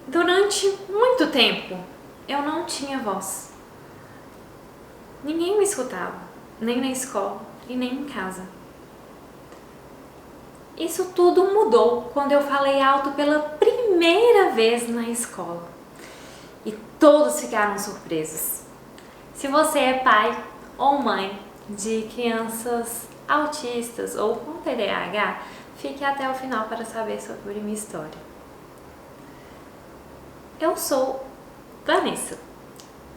Durante muito tempo, eu não tinha voz. Ninguém me escutava, nem na escola e nem em casa. Isso tudo mudou quando eu falei alto pela primeira vez na escola. E todos ficaram surpresos. Se você é pai ou mãe de crianças autistas ou com TDAH, fique até o final para saber sobre minha história. Eu sou Vanessa,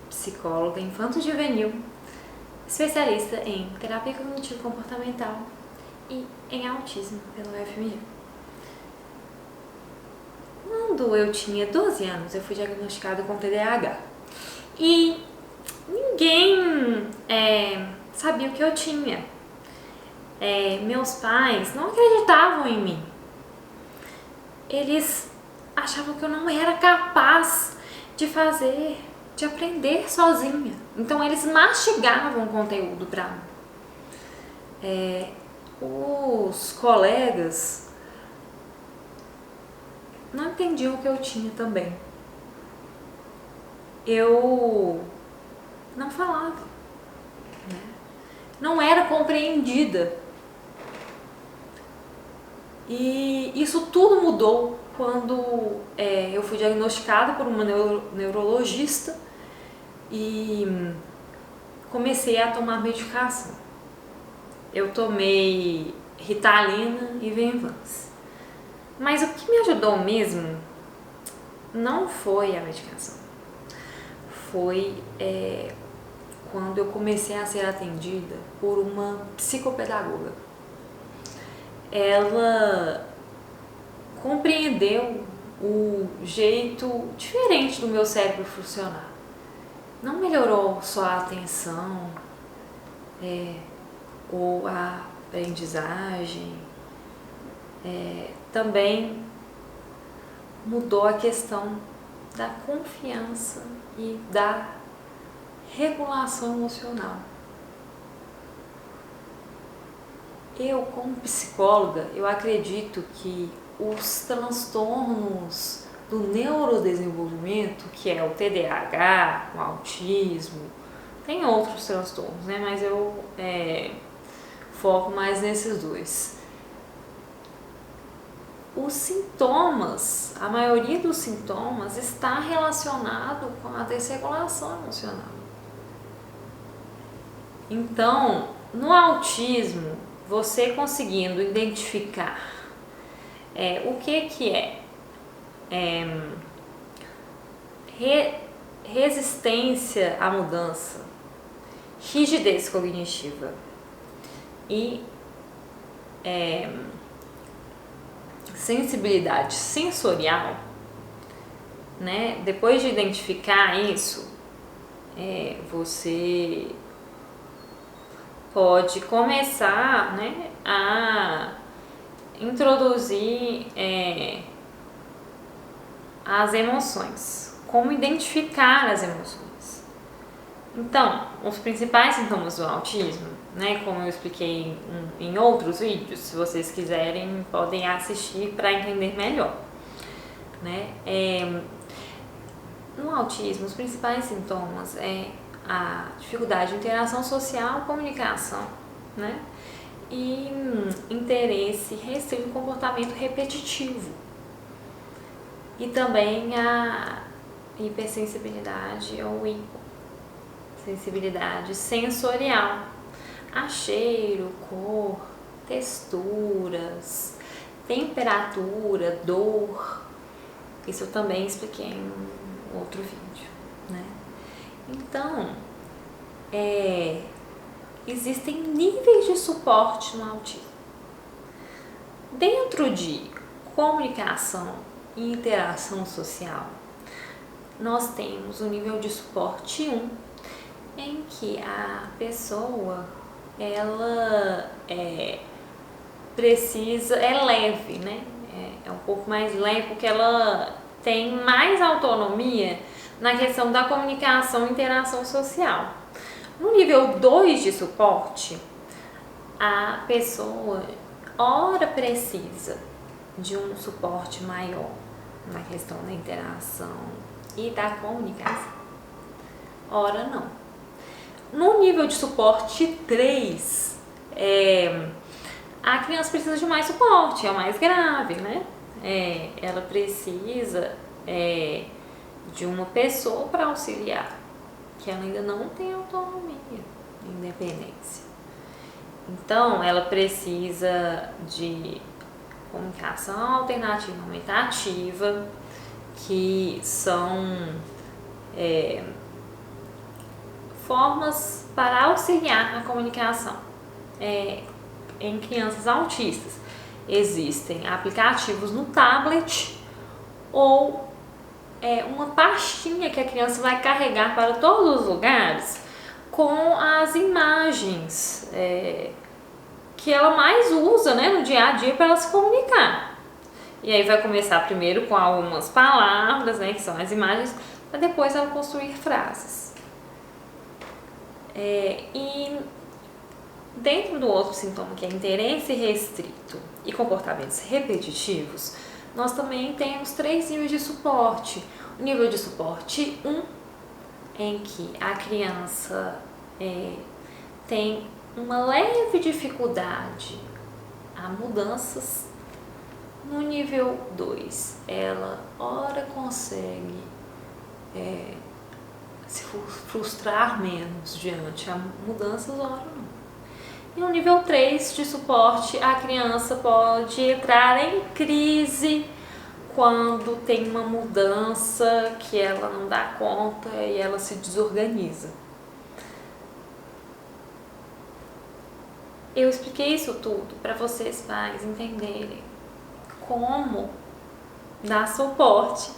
psicóloga infanto-juvenil, especialista em terapia cognitivo-comportamental e em autismo pela UFMG. Quando eu tinha 12 anos, eu fui diagnosticada com TDAH e ninguém sabia o que eu tinha. Meus pais não acreditavam em mim. Eles achavam que eu não era capaz de aprender sozinha. Então eles mastigavam o conteúdo para mim. Os colegas não entendiam o que eu tinha também. Eu não falava, né? Não era compreendida. E isso tudo mudou quando eu fui diagnosticada por uma neurologista e comecei a tomar medicação. Eu tomei Ritalina e Venvance. Mas o que me ajudou mesmo não foi a medicação. Foi quando eu comecei a ser atendida por uma psicopedagoga. Ela compreendeu o jeito diferente do meu cérebro funcionar. Não melhorou só a atenção ou a aprendizagem, também mudou a questão da confiança e da regulação emocional. Eu, como psicóloga, eu acredito que os transtornos do neurodesenvolvimento, que é o TDAH, o autismo, tem outros transtornos, né? Mas eu foco mais nesses dois. Os sintomas, a maioria dos sintomas está relacionado com a desregulação emocional. Então, no autismo, você conseguindo identificar o que é resistência à mudança, rigidez cognitiva e sensibilidade sensorial, né? Depois de identificar isso, você pode começar, né, a introduzir as emoções, como identificar as emoções. Então, os principais sintomas do autismo, né, como eu expliquei em outros vídeos, se vocês quiserem podem assistir para entender melhor, né? No autismo, os principais sintomas a dificuldade de interação social, comunicação, né? E interesse restrito, comportamento repetitivo. E também a hipersensibilidade ou hipossensibilidade sensorial, a cheiro, cor, texturas, temperatura, dor. Isso eu também expliquei em um outro vídeo, né? Então, existem níveis de suporte no autismo. Dentro de comunicação e interação social, nós temos o nível de suporte 1, em que a pessoa ela é leve, né? É um pouco mais leve porque ela tem mais autonomia na questão da comunicação e interação social. No nível 2 de suporte, a pessoa ora precisa de um suporte maior na questão da interação e da comunicação? Ora, não. No nível de suporte 3, a criança precisa de mais suporte, é o mais grave, né? Ela precisa de uma pessoa para auxiliar, que ela ainda não tem autonomia, independência. Então, ela precisa de comunicação alternativa aumentativa, que são formas para auxiliar a comunicação em crianças autistas. Existem aplicativos no tablet ou uma pastinha que a criança vai carregar para todos os lugares com as imagens que ela mais usa, né, no dia a dia para ela se comunicar. E aí vai começar primeiro com algumas palavras, né, que são as imagens, para depois ela construir frases. E dentro do outro sintoma, que é interesse restrito e comportamentos repetitivos, nós também temos 3 níveis de suporte. O nível de suporte 1, em que a criança tem uma leve dificuldade a mudanças. No nível 2, ela ora consegue se frustrar menos diante a mudanças, ora não. E no nível 3 de suporte, a criança pode entrar em crise quando tem uma mudança que ela não dá conta e ela se desorganiza. Eu expliquei isso tudo para vocês pais entenderem como dar suporte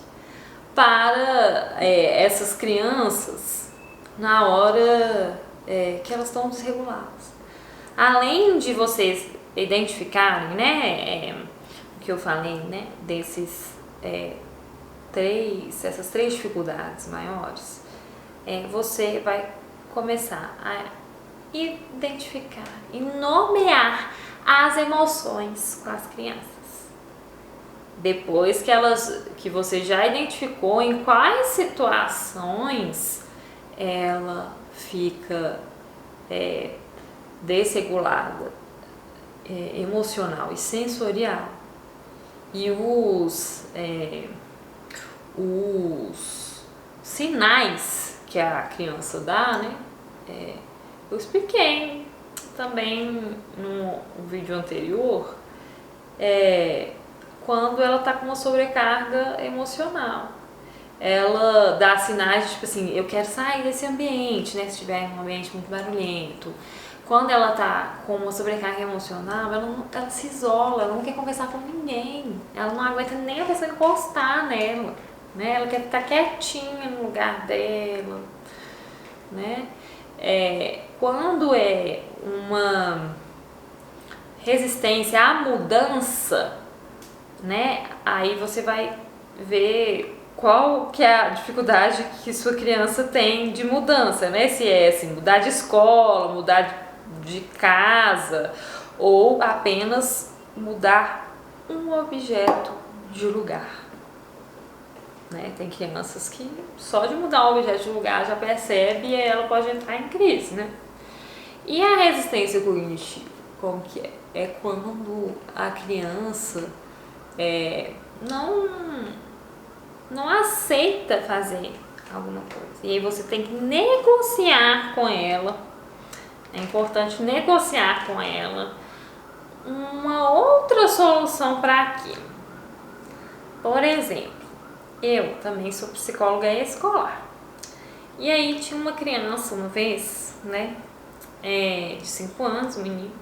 para essas crianças na hora que elas estão desreguladas. Além de vocês identificarem, né, o que eu falei, né, essas 3 dificuldades maiores, você vai começar a identificar e nomear as emoções com as crianças. Depois que você já identificou em quais situações ela fica desregulada, emocional e sensorial, e os sinais que a criança dá, né? Eu expliquei também no vídeo anterior, quando ela tá com uma sobrecarga emocional. Ela dá sinais de, tipo assim, eu quero sair desse ambiente, né? Se tiver um ambiente muito barulhento. Quando ela tá com uma sobrecarga emocional, ela se isola, ela não quer conversar com ninguém. Ela não aguenta nem a pessoa encostar nela, né? Ela quer ficar quietinha no lugar dela, né? Quando é uma resistência à mudança, né? Aí você vai ver qual que é a dificuldade que sua criança tem de mudança, né? Se é assim, mudar de escola, mudar de casa ou apenas mudar um objeto de lugar, né? Tem crianças que só de mudar o objeto de lugar já percebe e ela pode entrar em crise, né? E a resistência cognitiva, como que é? É quando a criança não aceita fazer alguma coisa. E aí você tem que negociar com ela. É importante negociar com ela uma outra solução para aquilo. Por exemplo, eu também sou psicóloga escolar. E aí tinha uma criança uma vez, né, de 5 anos, um menino.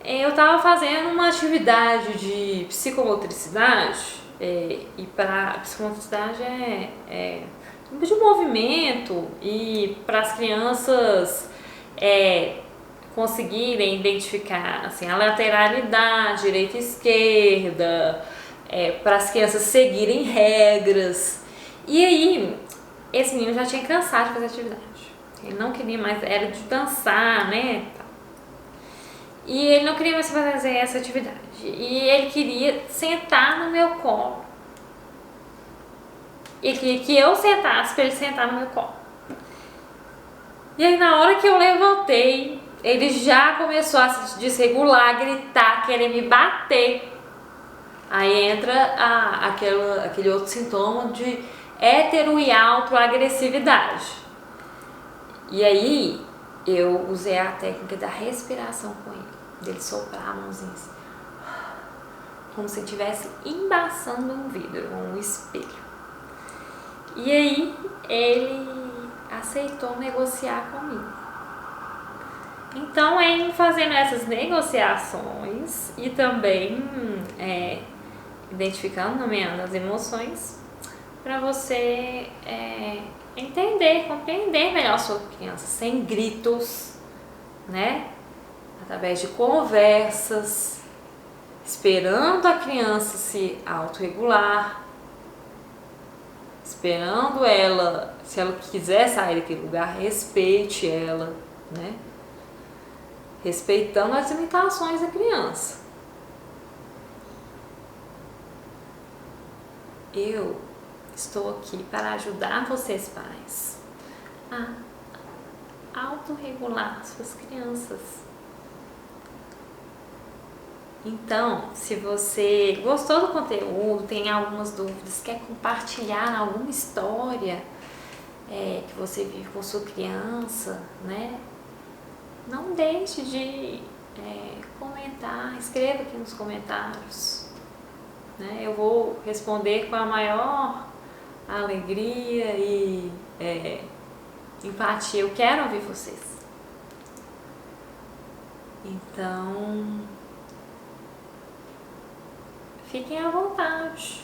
Eu estava fazendo uma atividade de psicomotricidade, e para psicomotricidade de movimento, e para as crianças conseguirem identificar assim, a lateralidade, direita e esquerda, para as crianças seguirem regras. E aí, esse menino já tinha cansado de fazer atividade. Ele não queria mais, era de dançar, né? E ele não queria mais fazer essa atividade. E ele queria sentar no meu colo e que eu sentasse para ele sentar no meu colo. E aí na hora que eu levantei, ele já começou a se desregular, gritar, querer me bater. Aí entra aquele outro sintoma de hétero e autoagressividade. E aí eu usei a técnica da respiração com ele, dele soprar a mãozinha assim, como se estivesse embaçando um vidro, um espelho. E aí ele aceitou negociar comigo. Então, em fazendo essas negociações e também identificando, nomeando as emoções, para você entender, compreender melhor a sua criança, sem gritos, né? Através de conversas, esperando a criança se autorregular, esperando ela, se ela quiser sair daquele lugar, respeite ela, né? Respeitando as limitações da criança. Eu estou aqui para ajudar vocês, pais, a autorregular suas crianças. Então, se você gostou do conteúdo, tem algumas dúvidas, quer compartilhar alguma história que você vive com sua criança, né? Não deixe de comentar, escreva aqui nos comentários, né? Eu vou responder com a maior alegria e empatia. Eu quero ouvir vocês. Então, fiquem à vontade.